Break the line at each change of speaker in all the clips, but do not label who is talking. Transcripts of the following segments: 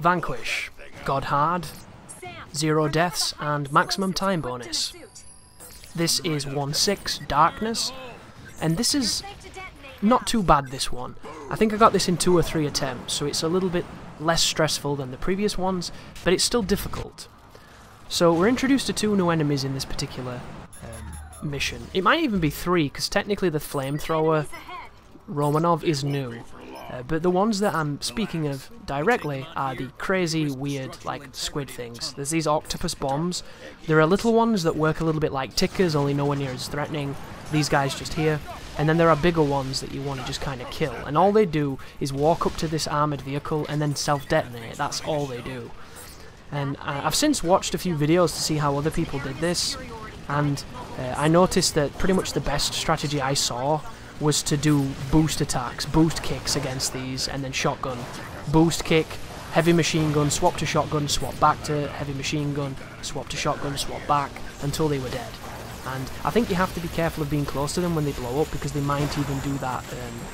Vanquish, God Hard, 0 deaths, and maximum time bonus. This is 1/6 Darkness, and this is not too bad, this one. I think I got this in 2 or 3 attempts, so it's a little bit less stressful than the previous ones, but it's still difficult. So we're introduced to 2 new enemies in this particular mission. It might even be 3, because technically the flamethrower Romanov is new. But the ones that I'm speaking of directly are the crazy, weird, like, squid things. There's these octopus bombs. There are little ones that work a little bit like tickers, only nowhere near as threatening. These guys just here. And then there are bigger ones that you want to just kind of kill. And all they do is walk up to this armoured vehicle and then self-detonate. That's all they do. And I've since watched a few videos to see how other people did this. And I noticed that pretty much the best strategy I saw was to do boost attacks, boost kicks against these, and then shotgun. Boost kick, heavy machine gun, swap to shotgun, swap back to heavy machine gun, swap to shotgun, swap back, until they were dead. And I think you have to be careful of being close to them when they blow up, because they might even do that,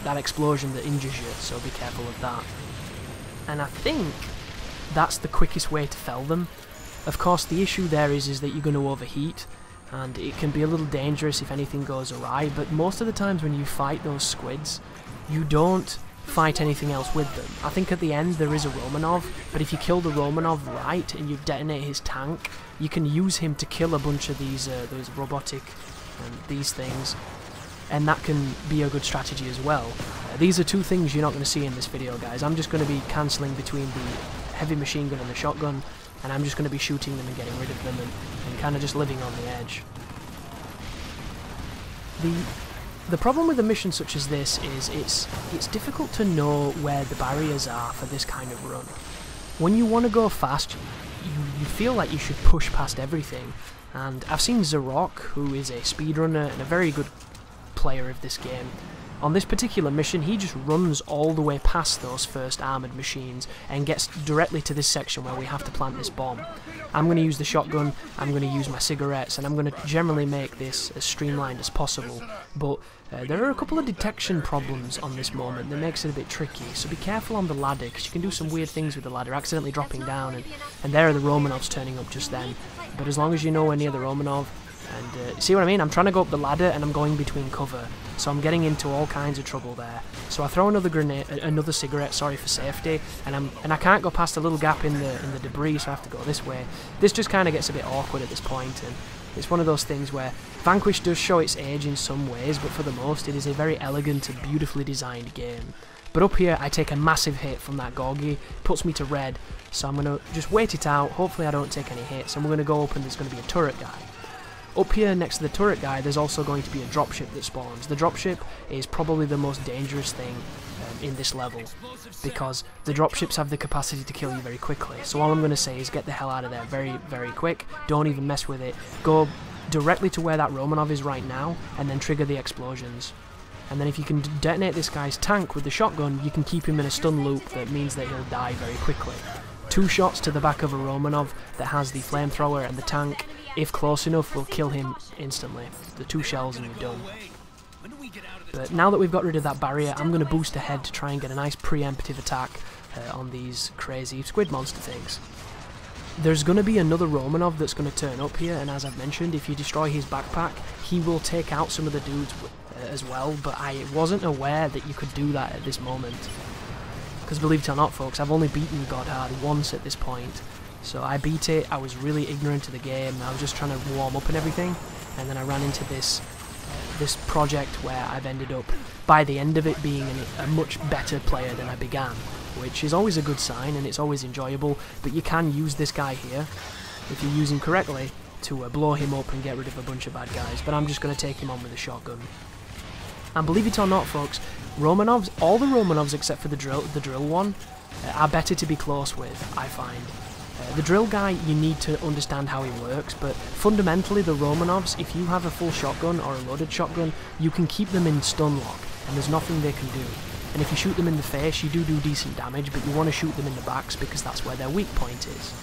that explosion that injures you, so be careful of that. And I think that's the quickest way to fell them. Of course, the issue there is that you're going to overheat, and it can be a little dangerous if anything goes awry, but most of the times when you fight those squids, you don't fight anything else with them. I think at the end there is a Romanov, but if you kill the Romanov right and you detonate his tank, you can use him to kill a bunch of these those robotic these things, and that can be a good strategy as well. These are 2 things you're not going to see in this video, guys. I'm just going to be cancelling between the heavy machine gun and the shotgun, and I'm just going to be shooting them and getting rid of them and kind of just living on the edge. The problem with a mission such as this is it's difficult to know where the barriers are for this kind of run. When you want to go fast, you feel like you should push past everything, and I've seen Zarok, who is a speedrunner and a very good player of this game. On this particular mission, he just runs all the way past those first armoured machines and gets directly to this section where we have to plant this bomb. I'm going to use the shotgun, I'm going to use my cigarettes, and I'm going to generally make this as streamlined as possible. But there are a couple of detection problems on this moment that makes it a bit tricky, so be careful on the ladder, because you can do some weird things with the ladder, accidentally dropping down, and there are the Romanovs turning up just then. But as long as you're nowhere near the Romanov, and see what I mean? I'm trying to go up the ladder and I'm going between cover, so I'm getting into all kinds of trouble there. So I throw another grenade, another cigarette, sorry, for safety, and I can't go past a little gap in the debris, so I have to go this way. This just kind of gets a bit awkward at this point, and it's one of those things where Vanquish does show its age in some ways, but for the most, it is a very elegant and beautifully designed game. But up here, I take a massive hit from that Gorgie, puts me to red, so I'm going to just wait it out. Hopefully I don't take any hits, and we're going to go up and there's going to be a turret guy. Up here next to the turret guy, there's also going to be a dropship that spawns. The dropship is probably the most dangerous thing in this level, because the dropships have the capacity to kill you very quickly. So all I'm going to say is get the hell out of there very, very quick. Don't even mess with it. Go directly to where that Romanov is right now, and then trigger the explosions. And then if you can detonate this guy's tank with the shotgun, you can keep him in a stun loop that means that he'll die very quickly. 2 shots to the back of a Romanov that has the flamethrower and the tank, if close enough, will kill him instantly. The 2 shells and you're done. But now that we've got rid of that barrier, I'm going to boost ahead to try and get a nice preemptive attack on these crazy squid monster things. There's going to be another Romanov that's going to turn up here, and as I've mentioned, if you destroy his backpack, he will take out some of the dudes as well, but I wasn't aware that you could do that at this moment. Because believe it or not, folks, I've only beaten God Hard once at this point. So I beat it, I was really ignorant of the game, I was just trying to warm up and everything, and then I ran into this project where I've ended up, by the end of it, being a much better player than I began, which is always a good sign and it's always enjoyable, but you can use this guy here, if you use him correctly, to blow him up and get rid of a bunch of bad guys, but I'm just going to take him on with a shotgun. And believe it or not, folks, Romanovs, all the Romanovs except for the drill one, are better to be close with, I find. The drill guy, you need to understand how he works, but fundamentally the Romanovs, if you have a full shotgun or a loaded shotgun, you can keep them in stun lock, and there's nothing they can do. And if you shoot them in the face, you do decent damage, but you want to shoot them in the backs because that's where their weak point is.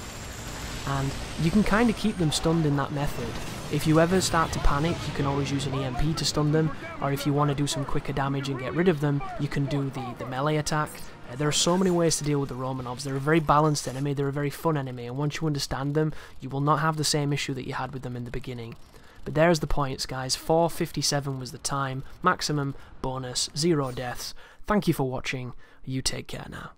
And you can kind of keep them stunned in that method. If you ever start to panic, you can always use an EMP to stun them, or if you want to do some quicker damage and get rid of them, you can do the melee attack, There are so many ways to deal with the Romanovs. They're a very balanced enemy, they're a very fun enemy, and once you understand them, you will not have the same issue that you had with them in the beginning. But there's the points, guys. 4:57 was the time, maximum, bonus, 0 deaths. Thank you for watching, you take care now.